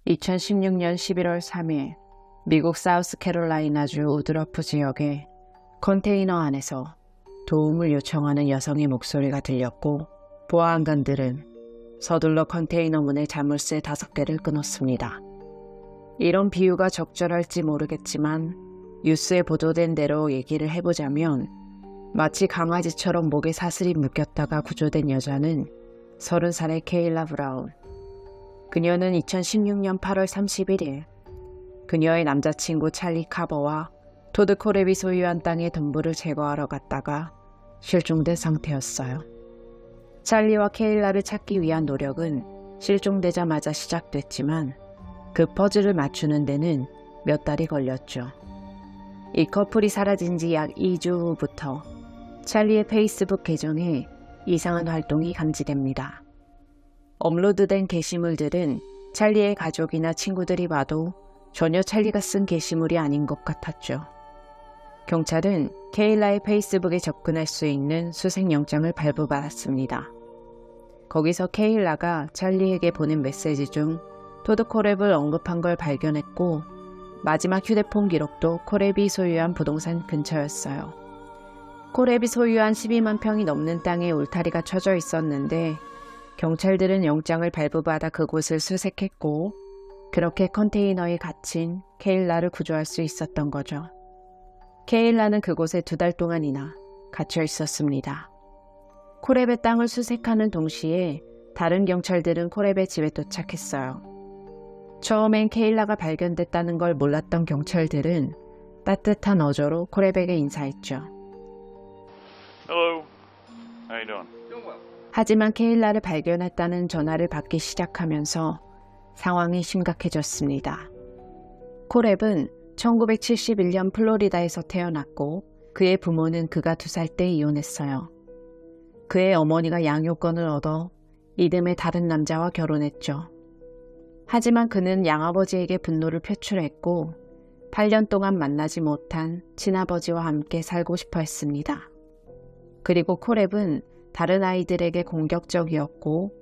2016년 11월 3일 미국 사우스캐롤라이나주 우드러프 지역의 컨테이너 안에서 도움을 요청하는 여성의 목소리가 들렸고 보안관들은 서둘러 컨테이너 문의 자물쇠 5개를 끊었습니다. 이런 비유가 적절할지 모르겠지만 뉴스에 보도된 대로 얘기를 해보자면 마치 강아지처럼 목에 사슬이 묶였다가 구조된 여자는 30살의 케일라 브라운. 그녀는 2016년 8월 31일 그녀의 남자친구 찰리 카버와 토드 코랩이 소유한 땅의 덤불을 제거하러 갔다가 실종된 상태였어요. 찰리와 케일라를 찾기 위한 노력은 실종되자마자 시작됐지만 그 퍼즐을 맞추는 데는 몇 달이 걸렸죠. 이 커플이 사라진 지 약 2주 후부터 찰리의 페이스북 계정에 이상한 활동이 감지됩니다. 업로드된 게시물들은 찰리의 가족이나 친구들이 봐도 전혀 찰리가 쓴 게시물이 아닌 것 같았죠. 경찰은 케일라의 페이스북에 접근할 수 있는 수색영장을 발부받았습니다. 거기서 케일라가 찰리에게 보낸 메시지 중 토드 코랩을 언급한 걸 발견했고 마지막 휴대폰 기록도 코랩이 소유한 부동산 근처였어요. 코랩이 소유한 12만 평이 넘는 땅에 울타리가 쳐져 있었는데 경찰들은 영장을 발부받아 그곳을 수색했고 그렇게 컨테이너에 갇힌 케일라를 구조할 수 있었던 거죠. 케일라는 그곳에 2달 동안이나 갇혀 있었습니다. 코랩의 땅을 수색하는 동시에 다른 경찰들은 코랩의 집에 도착했어요. 처음엔 케일라가 발견됐다는 걸 몰랐던 경찰들은 따뜻한 어조로 코랩에게 인사했죠. Hello. How you doing? 하지만 케일라를 발견했다는 전화를 받기 시작하면서 상황이 심각해졌습니다. 코랩은 1971년 플로리다에서 태어났고 그의 부모는 그가 2살 때 이혼했어요. 그의 어머니가 양육권을 얻어 이듬해 다른 남자와 결혼했죠. 하지만 그는 양아버지에게 분노를 표출했고 8년 동안 만나지 못한 친아버지와 함께 살고 싶어 했습니다. 그리고 코랩은 다른 아이들에게 공격적이었고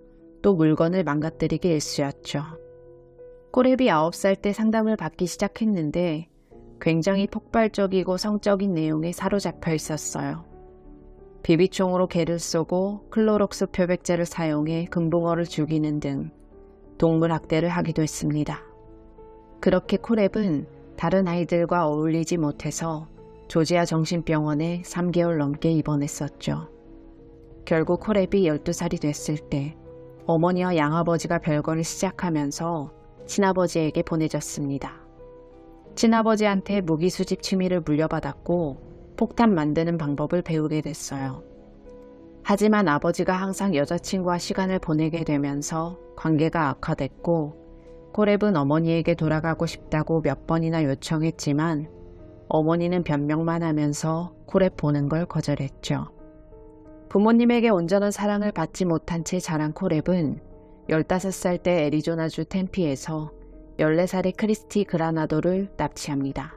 또 물건을 망가뜨리기 일쑤였죠. 코랩이 9살 때 상담을 받기 시작했는데 굉장히 폭발적이고 성적인 내용에 사로잡혀 있었어요. 비비총으로 개를 쏘고 클로록스 표백제를 사용해 금붕어를 죽이는 등 동물 학대를 하기도 했습니다. 그렇게 코랩은 다른 아이들과 어울리지 못해서 조지아 정신병원에 3개월 넘게 입원했었죠. 결국 코랩이 12살이 됐을 때 어머니와 양아버지가 별거를 시작하면서 친아버지에게 보내졌습니다. 친아버지한테 무기 수집 취미를 물려받았고 폭탄 만드는 방법을 배우게 됐어요. 하지만 아버지가 항상 여자친구와 시간을 보내게 되면서 관계가 악화됐고 코랩은 어머니에게 돌아가고 싶다고 몇 번이나 요청했지만 어머니는 변명만 하면서 코랩 보는 걸 거절했죠. 부모님에게 온전한 사랑을 받지 못한 채 자란 코랩은 15살 때 애리조나주 템피에서 14살의 크리스티 그라나도를 납치합니다.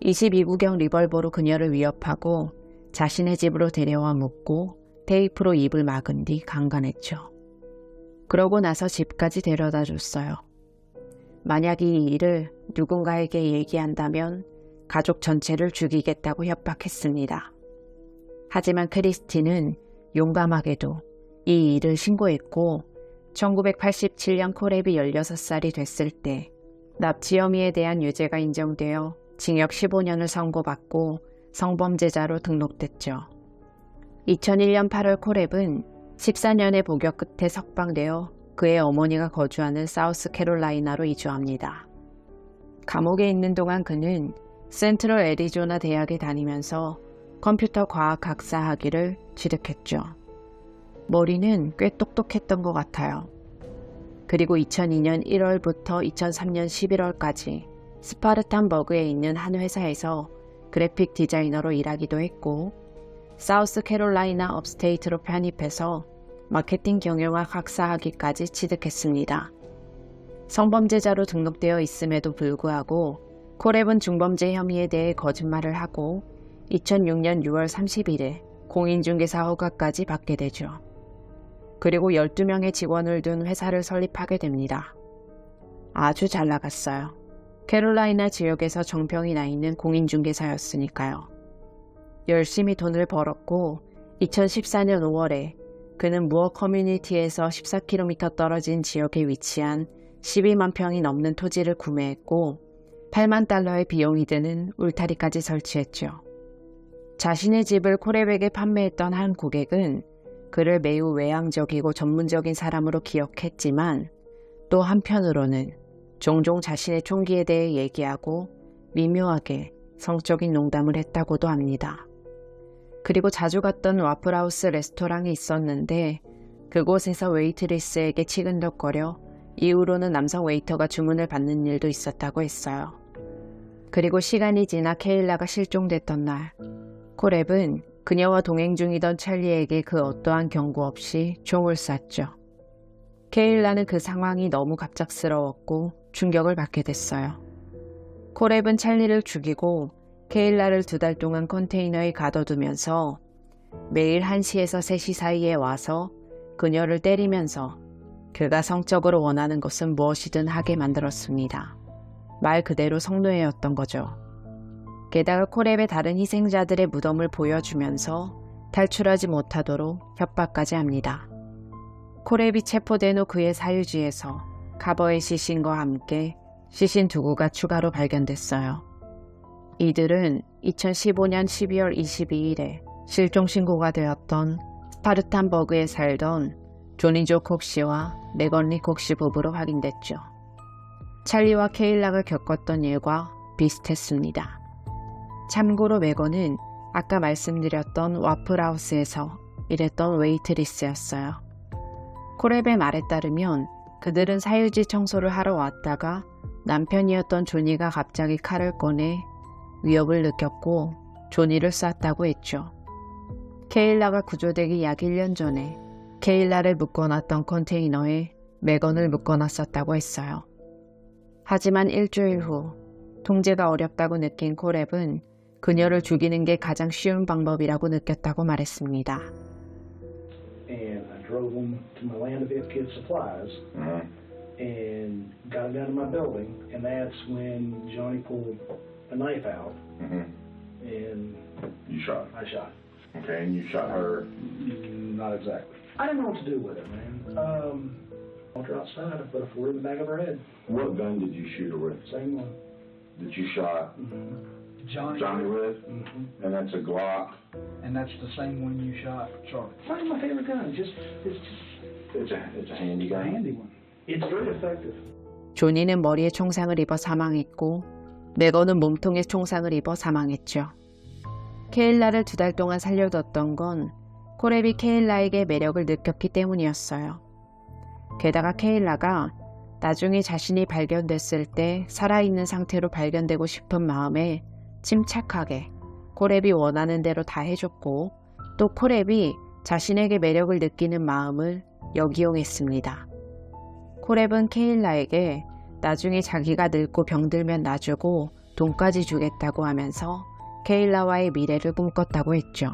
22구경 리벌버로 그녀를 위협하고 자신의 집으로 데려와 묻고 테이프로 입을 막은 뒤 강간했죠. 그러고 나서 집까지 데려다 줬어요. 만약 이 일을 누군가에게 얘기한다면 가족 전체를 죽이겠다고 협박했습니다. 하지만 크리스티는 용감하게도 이 일을 신고했고 1987년 코랩이 16살이 됐을 때 납치 혐의에 대한 유죄가 인정되어 징역 15년을 선고받고 성범죄자로 등록됐죠. 2001년 8월 코랩은 14년의 복역 끝에 석방되어 그의 어머니가 거주하는 사우스캐롤라이나로 이주합니다. 감옥에 있는 동안 그는 센트럴 애리조나 대학에 다니면서 컴퓨터 과학 학사 학위를 취득했죠. 머리는 꽤 똑똑했던 것 같아요. 그리고 2002년 1월부터 2003년 11월까지 스파르탄버그에 있는 한 회사에서 그래픽 디자이너로 일하기도 했고 사우스캐롤라이나 업스테이트로 편입해서 마케팅 경영학 학사 학위까지 취득했습니다. 성범죄자로 등록되어 있음에도 불구하고 코랩은 중범죄 혐의에 대해 거짓말을 하고 2006년 6월 31일 공인중개사 허가까지 받게 되죠. 그리고 12명의 직원을 둔 회사를 설립하게 됩니다. 아주 잘 나갔어요. 캐롤라이나 지역에서 정평이 나 있는 공인중개사였으니까요. 열심히 돈을 벌었고 2014년 5월에 그는 무어 커뮤니티에서 14km 떨어진 지역에 위치한 12만 평이 넘는 토지를 구매했고 8만 달러의 비용이 드는 울타리까지 설치했죠. 자신의 집을 코렙에게 판매했던 한 고객은 그를 매우 외향적이고 전문적인 사람으로 기억했지만 또 한편으로는 종종 자신의 총기에 대해 얘기하고 미묘하게 성적인 농담을 했다고도 합니다. 그리고 자주 갔던 와플하우스 레스토랑이 있었는데 그곳에서 웨이트리스에게 치근덕거려 이후로는 남성 웨이터가 주문을 받는 일도 있었다고 했어요. 그리고 시간이 지나 케일라가 실종됐던 날, 코렙은 그녀와 동행 중이던 찰리에게 그 어떠한 경고 없이 총을 쐈죠. 케일라는 그 상황이 너무 갑작스러웠고 충격을 받게 됐어요. 코렙은 찰리를 죽이고 케일라를 2달 동안 컨테이너에 가둬두면서 매일 1시에서 3시 사이에 와서 그녀를 때리면서 그가 성적으로 원하는 것은 무엇이든 하게 만들었습니다. 말 그대로 성노예였던 거죠. 게다가 코렙의 다른 희생자들의 무덤을 보여주면서 탈출하지 못하도록 협박까지 합니다. 코렙이 체포된 후 그의 사유지에서 카버의 시신과 함께 시신 2구가 추가로 발견됐어요. 이들은 2015년 12월 22일에 실종 신고가 되었던 스파르탄버그에 살던 조니조 콕시와 메건리 콕시 부부로 확인됐죠. 찰리와 케일라가 겪었던 일과 비슷했습니다. 참고로 메건은 아까 말씀드렸던 와플하우스에서 일했던 웨이트리스였어요. 코렙의 말에 따르면 그들은 사유지 청소를 하러 왔다가 남편이었던 조니가 갑자기 칼을 꺼내 위협을 느꼈고 조니를 쐈다고 했죠. 케일라가 구조되기 약 1년 전에 케일라를 묶어놨던 컨테이너에 메건을 묶어놨었다고 했어요. 하지만 일주일 후 통제가 어렵다고 느낀 코렙은 그녀를 죽이는 게 가장 쉬운 방법이라고 느꼈다고 말했습니다. And I drove them to my Landaville Kid Supplies and got down to my building, and that's when Johnny pulled a knife out and You shot. I shot. Okay, and you shot her. Not exactly. I didn't know what to do with it, man. I walked her outside, I put a 40 in the back of her head. What gun did you shoot her with? Same one. That you shot Johnny with? And that's a Glock. And that's the same one you shot Charlie. It's not my favorite gun. It's a handy a gun. handy one. It's very effective. 조니는 머리에 총상을 입어 사망했고 메건은 몸통에 총상을 입어 사망했죠. 케일라를 2달 동안 살려뒀던 건 코렙이 케일라에게 매력을 느꼈기 때문이었어요. 게다가 케일라가 나중에 자신이 발견됐을 때 살아있는 상태로 발견되고 싶은 마음에 침착하게 코렙이 원하는 대로 다 해줬고 또 코렙이 자신에게 매력을 느끼는 마음을 역이용했습니다. 코렙은 케일라에게 나중에 자기가 늙고 병들면 놔주고 돈까지 주겠다고 하면서 케일라와의 미래를 꿈꿨다고 했죠.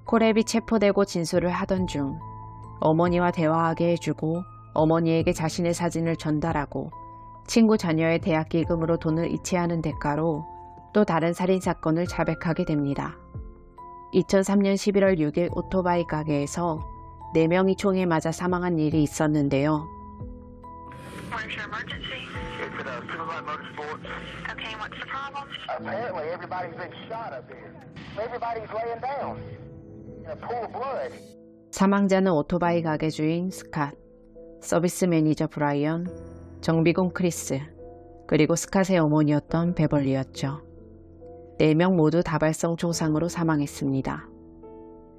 코렙이 체포되고 진술을 하던 중 어머니와 대화하게 해주고 어머니에게 자신의 사진을 전달하고 친구 자녀의 대학 기금으로 돈을 이체하는 대가로 또 다른 살인사건을 자백하게 됩니다. 2003년 11월 6일 오토바이 가게에서 4명이 총에 맞아 사망한 일이 있었는데요. Where's your emergency? It's at Silverline Motorsports. Okay, what's the problem? Apparently everybody's been shot up here. Everybody's laying down in a pool of blood. 사망자는 오토바이 가게 주인 스캇, 서비스 매니저 브라이언, 정비공 크리스, 그리고 스캇의 어머니였던 베벌리였죠. 4명 모두 다발성 총상으로 사망했습니다.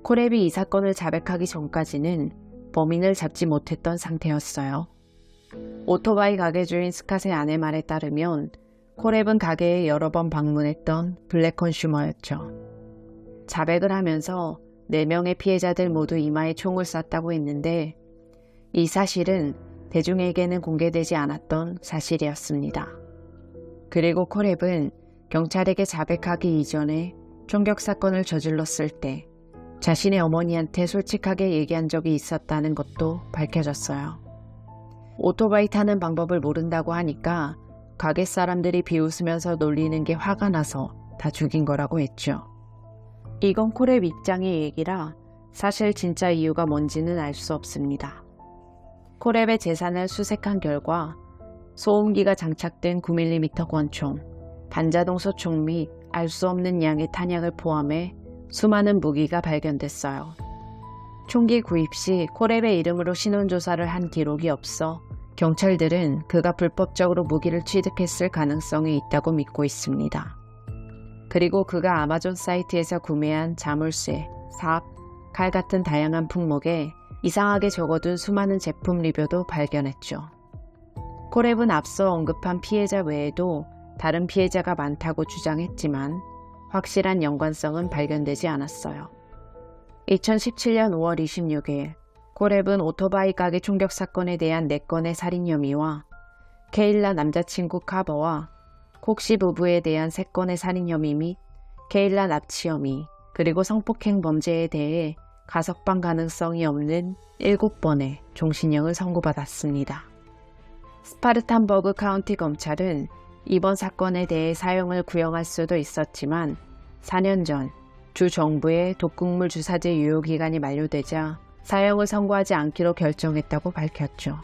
코렙이 이 사건을 자백하기 전까지는 범인을 잡지 못했던 상태였어요. 오토바이 가게 주인 스캇의 아내 말에 따르면 코렙은 가게에 여러 번 방문했던 블랙 컨슈머였죠. 자백을 하면서 4명의 피해자들 모두 이마에 총을 쐈다고 했는데 이 사실은 대중에게는 공개되지 않았던 사실이었습니다. 그리고 코렙은 경찰에게 자백하기 이전에 총격 사건을 저질렀을 때 자신의 어머니한테 솔직하게 얘기한 적이 있었다는 것도 밝혀졌어요. 오토바이 타는 방법을 모른다고 하니까 가게 사람들이 비웃으면서 놀리는 게 화가 나서 다 죽인 거라고 했죠. 이건 콜의 입장의 얘기라 사실 진짜 이유가 뭔지는 알 수 없습니다. 콜의 재산을 수색한 결과 소음기가 장착된 9mm 권총, 반자동 소총 및 알 수 없는 양의 탄약을 포함해 수많은 무기가 발견됐어요. 총기 구입 시 콜의 이름으로 신원조사를 한 기록이 없어 경찰들은 그가 불법적으로 무기를 취득했을 가능성이 있다고 믿고 있습니다. 그리고 그가 아마존 사이트에서 구매한 자물쇠, 삽, 칼 같은 다양한 품목에 이상하게 적어둔 수많은 제품 리뷰도 발견했죠. 콜랩은 앞서 언급한 피해자 외에도 다른 피해자가 많다고 주장했지만 확실한 연관성은 발견되지 않았어요. 2017년 5월 26일 콜랩은 오토바이 가게 총격 사건에 대한 4건의 살인 혐의와 케일라 남자친구 카버와 콕시 부부에 대한 3건의 살인 혐의 및 케일라 납치 혐의 그리고 성폭행 범죄에 대해 가석방 가능성이 없는 7번의 종신형을 선고받았습니다. 스파르탄버그 카운티 검찰은 이번 사건에 대해 사형을 구형할 수도 있었지만 4년 전 주 정부의 독극물 주사제 유효기간이 만료되자 사형을 선고하지 않기로 결정했다고 밝혔죠.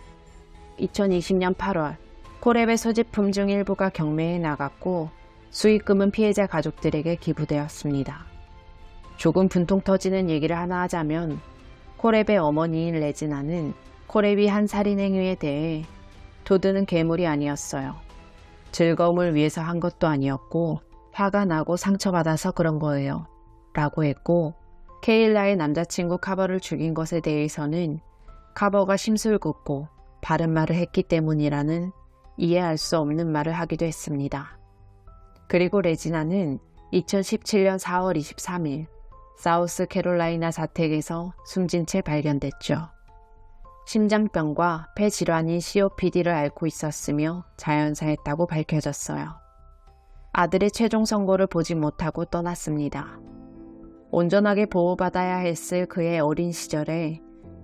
2020년 8월 콜랩의 소지품 중 일부가 경매에 나갔고 수익금은 피해자 가족들에게 기부되었습니다. 조금 분통 터지는 얘기를 하나 하자면 콜랩의 어머니인 레지나는 콜랩이 한 살인 행위에 대해 도드는 괴물이 아니었어요. 즐거움을 위해서 한 것도 아니었고 화가 나고 상처받아서 그런 거예요. 라고 했고 케일라의 남자친구 카버를 죽인 것에 대해서는 카버가 심술궂고 바른 말을 했기 때문이라는 이해할 수 없는 말을 하기도 했습니다. 그리고 레지나는 2017년 4월 23일 사우스 캐롤라이나 자택에서 숨진 채 발견됐죠. 심장병과 폐 질환인 COPD를 앓고 있었으며 자연사했다고 밝혀졌어요. 아들의 최종 선고를 보지 못하고 떠났습니다. 온전하게 보호받아야 했을 그의 어린 시절에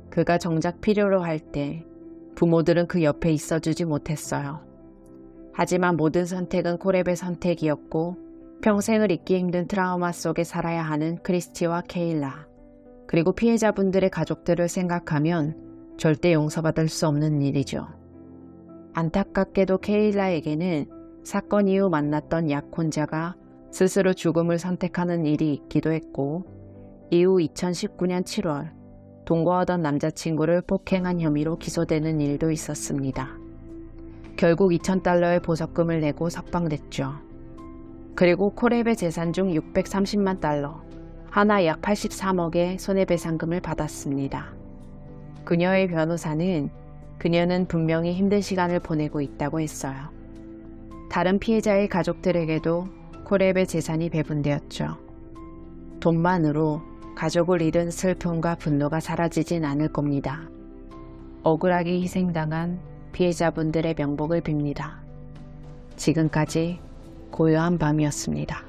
그가 정작 필요로 할 때 부모들은 그 옆에 있어주지 못했어요. 하지만 모든 선택은 콜랩의 선택이었고 평생을 잊기 힘든 트라우마 속에 살아야 하는 크리스티와 케일라 그리고 피해자분들의 가족들을 생각하면 절대 용서받을 수 없는 일이죠. 안타깝게도 케일라에게는 사건 이후 만났던 약혼자가 스스로 죽음을 선택하는 일이 있기도 했고 이후 2019년 7월 동거하던 남자친구를 폭행한 혐의로 기소되는 일도 있었습니다. 결국 $2,000의 보석금을 내고 석방됐죠. 그리고 콜랩의 재산 중 $630만, 하나 약 83억의 손해배상금을 받았습니다. 그녀의 변호사는 그녀는 분명히 힘든 시간을 보내고 있다고 했어요. 다른 피해자의 가족들에게도 콜랩의 재산이 배분되었죠. 돈만으로 가족을 잃은 슬픔과 분노가 사라지진 않을 겁니다. 억울하게 희생당한 피해자분들의 명복을 빕니다. 지금까지 고요한 밤이었습니다.